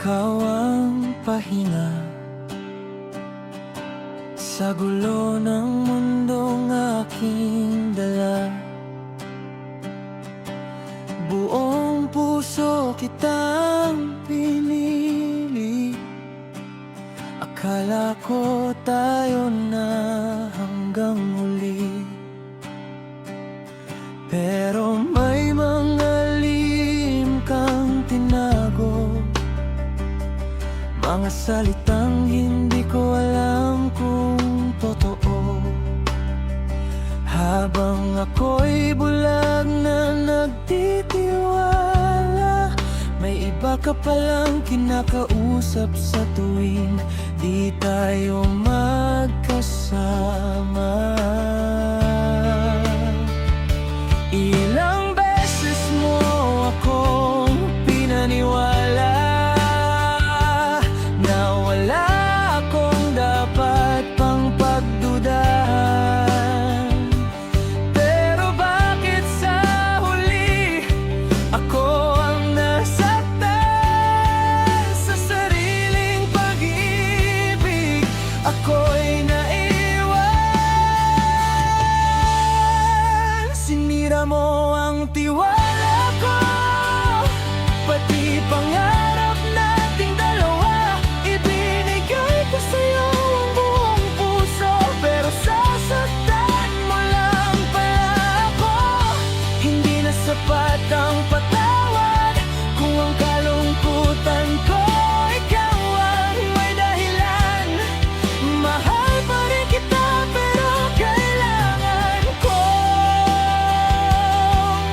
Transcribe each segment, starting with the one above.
Ikaw ang pahinga sa gulo ng mundong aking dala. Buong puso kitang pinili. Akala ko tayo na hanggang huli, pero may mga lihim kang tinago, mga salitang hindi ko alam kung totoo. Habang ako'y bulag na nagtitiwala, may iba ka palang kinakausap sa tuwing di tayo magkasama. Ilang beses mo akong pinaniwala na wala akong dapat pang pagdudahan, pero bakit sa huli ako ang nasaktan sa sariling pag-ibig? Ako'y naiwan. Sinira mo ang tiwala ko, pati pangarap nating dalawa. Ibinigay ko sa'yo ang buong puso, pero sasaktan mo lang pala ako. Hindi na sapat ang patawad kung ang kalungkutan ko ikaw ang may dahilan. Mahal pa rin kita, pero kailangan kong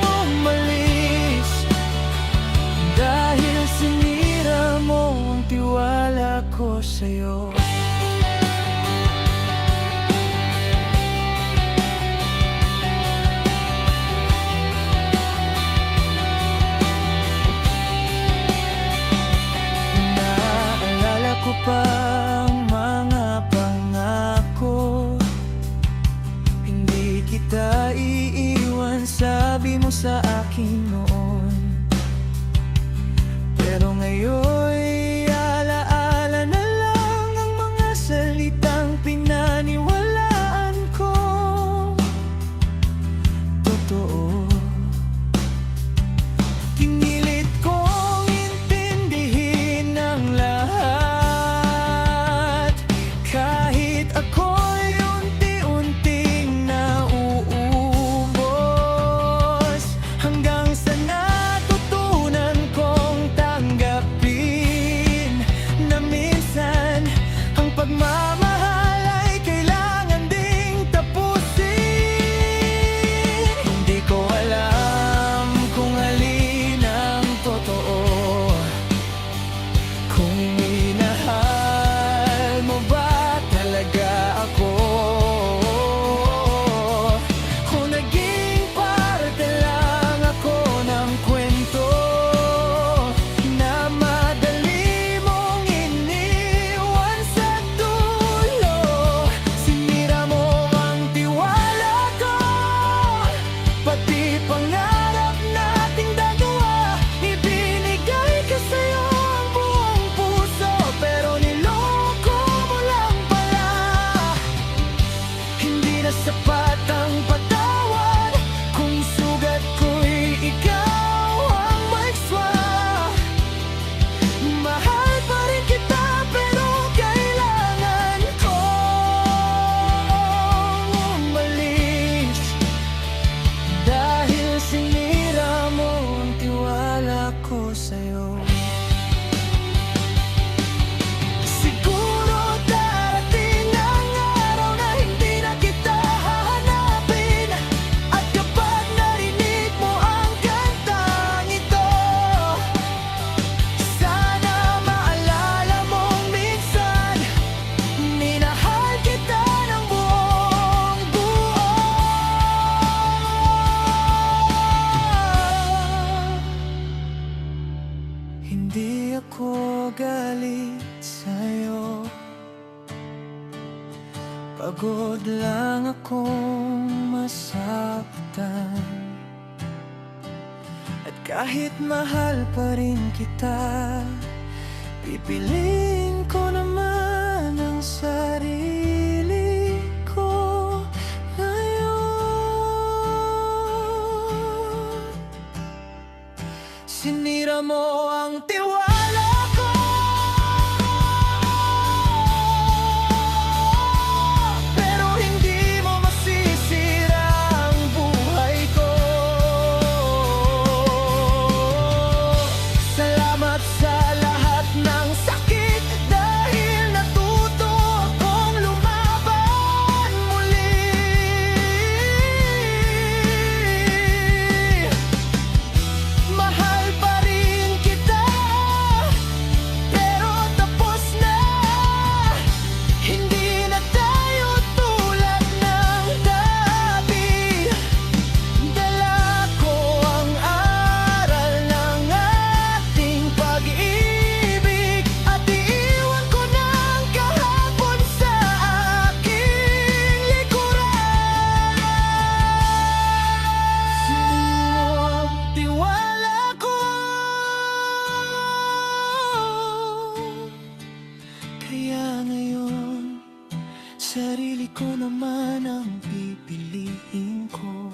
umalis, dahil sinira mo ang tiwala ko sa'yo. Naalala ko pa ang mga pangako, hindi kita iiwan, sabi mo sa akin noon. Pero ngayon'y alaala na lang ang mga salitang pinaniwalaan ko. Totoo, pinilit kong intindihin ang lahat, kahit ako'y unti-unting nauubos, hanggang sa natutunan kong tanggapin na minsan ang pagmamahal ay kailangan ding tapusin. Hindi ko alam kung alin ang totoo, kung minahal mo ba talaga ako, kung naging parte lang ako ng kwento na madali mong iniwan sa dulo. Sinira mo ang tiwala ko, pati pangarap nating dalawa. Ibinigay ko sa'yo ang buong puso, pero niloko mo lang pala. Hindi na sapat ang patawad kung sugat ko'y ikaw ang magswa. Mahal pa rin kita, pero kailangan kong umalis, dahil sinira mo ang tiwala ko sa'yo. Siguro darating ang araw na hindi na kita hahanapin, at kapag narinig mo ang kantang ito, sana maalala mong minsan minahal kita ng buong buo. Hindi ako galit sa'yo, pagod lang akong masaktan. At kahit mahal pa rin kita, Pipiliin ko naman ang sarili ko ngayon. Sinira mo ang tiwala ko, pero hindi mo masisira ang buhay ko. Salamat sa lahat ng sakit, dahil natuto akong lumaban muli. Mahal pa rin kita, pero tapos na. Hindi na tayo tulad ng dati. Dala ko ang aral ng ating pag-ibig, at iiwan ko ng kahapon sa aking likuran. Sinira mo ang tiwala ko, kaya ngayon sarili ko naman ang pipiliin ko.